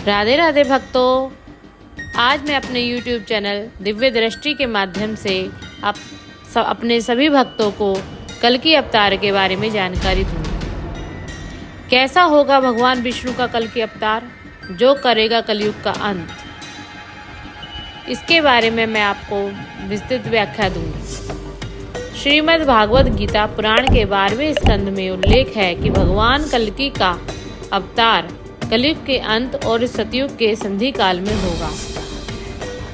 राधे राधे भक्तों, आज मैं अपने YouTube चैनल दिव्य दृष्टि के माध्यम से अपने सभी भक्तों को कल्कि अवतार के बारे में जानकारी दूंगी। कैसा होगा भगवान विष्णु का कल्कि अवतार जो करेगा कलयुग का अंत, इसके बारे में मैं आपको विस्तृत व्याख्या दूंगी। श्रीमद् भागवत गीता पुराण के 12वें स्कंद में उल्लेख है कि भगवान कल्कि का अवतार कलयुग के अंत और सतयुग के संधि काल में होगा।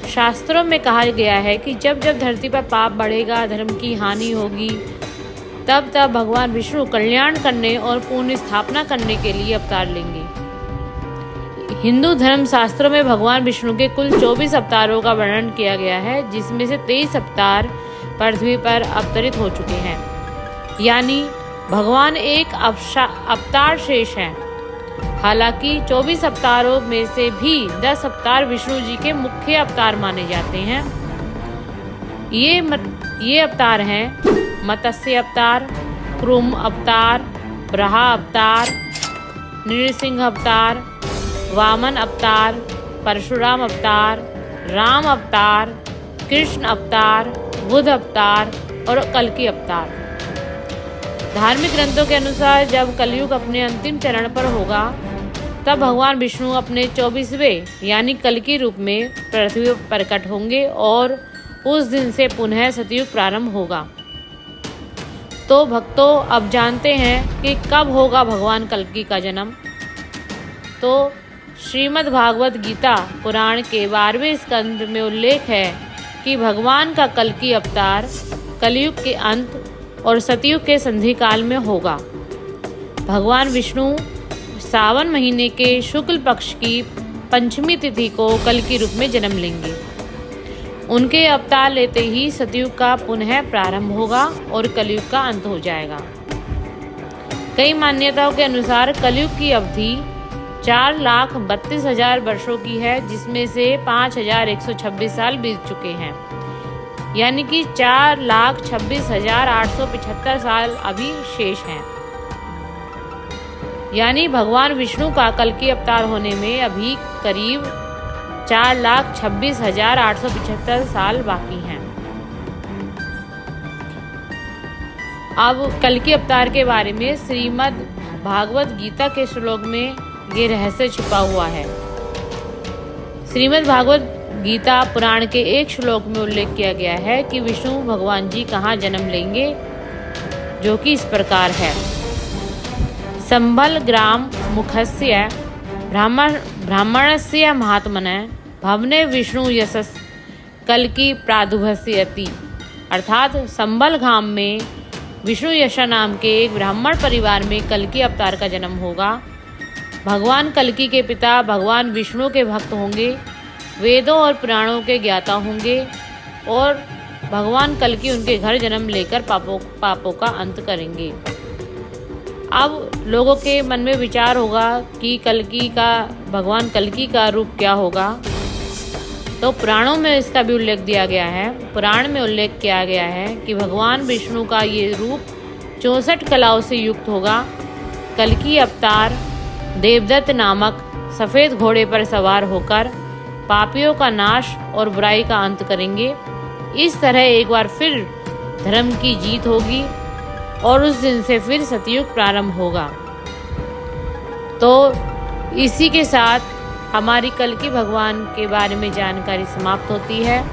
शास्त्रों में कहा गया है कि जब जब धरती पर पाप बढ़ेगा, धर्म की हानि होगी, तब तब भगवान विष्णु कल्याण करने और पुण्य स्थापना करने के लिए अवतार लेंगे। हिंदू धर्म शास्त्रों में भगवान विष्णु के कुल 24 अवतारों का वर्णन किया गया है, जिसमें से 23 अवतार पृथ्वी पर अवतरित हो चुके हैं, यानी भगवान एक अवतार शेष हैं। हालांकि 24 अवतारों में से भी 10 अवतार विष्णु जी के मुख्य अवतार माने जाते हैं। ये अवतार हैं मत्स्य अवतार, कुर्म अवतार, बराह अवतार, नृसिंह अवतार, वामन अवतार, परशुराम अवतार, राम अवतार, कृष्ण अवतार, बुद्ध अवतार और कल्कि अवतार। धार्मिक ग्रंथों के अनुसार जब कलयुग अपने अंतिम चरण पर होगा, तब भगवान विष्णु अपने 24वें यानी कल्कि रूप में पृथ्वी पर प्रकट होंगे और उस दिन से पुनः सतयुग प्रारंभ होगा। तो भक्तों, अब जानते हैं कि कब होगा भगवान कल्कि का जन्म। तो श्रीमद् भागवत गीता पुराण के 12वें स्कंद में उल्लेख है कि भगवान का कल्कि अवतार कलयुग के अंत और सतयुग के संधि काल में होगा। भगवान विष्णु सावन महीने के शुक्ल पक्ष की पंचमी तिथि को कल्कि रूप में जन्म लेंगे। उनके अवतार लेते ही सतयुग का पुनः प्रारंभ होगा और कलयुग का अंत हो जाएगा। कई मान्यताओं के अनुसार कलयुग की अवधि 4,32,000 वर्षों की है, जिसमें से 5,126 साल बीत चुके हैं, यानी कि 4,26,875 साल अभी शेष हैं। यानी भगवान विष्णु का कल्कि अवतार होने में अभी करीब 4,26,875 साल बाकी हैं। अब कल्कि अवतार के बारे में श्रीमद् भागवत गीता के श्लोक में ये रहस्य छिपा हुआ है। श्रीमद् भागवत गीता पुराण के एक श्लोक में उल्लेख किया गया है कि विष्णु भगवान जी कहाँ जन्म लेंगे, जो कि इस प्रकार है। संबल ग्राम मुखस्य ब्राह्मणस्य महात्मने भवने विष्णु यशस कल्कि प्रादुर्भवति। अर्थात संबल गांव में विष्णु यशा नाम के एक ब्राह्मण परिवार में कल्कि अवतार का जन्म होगा। भगवान कल्कि के पिता भगवान विष्णु के भक्त होंगे, वेदों और पुराणों के ज्ञाता होंगे और भगवान कल्कि उनके घर जन्म लेकर पापों का अंत करेंगे। अब लोगों के मन में विचार होगा कि भगवान कल्कि का रूप क्या होगा। तो पुराणों में इसका भी उल्लेख दिया गया है। पुराण में उल्लेख किया गया है कि भगवान विष्णु का ये रूप 64 कलाओं से युक्त होगा। कल्कि अवतार देवदत्त नामक सफ़ेद घोड़े पर सवार होकर पापियों का नाश और बुराई का अंत करेंगे। इस तरह एक बार फिर धर्म की जीत होगी और उस दिन से फिर सतयुग प्रारंभ होगा। तो इसी के साथ हमारी कल्कि भगवान के बारे में जानकारी समाप्त होती है।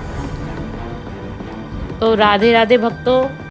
तो राधे राधे भक्तों।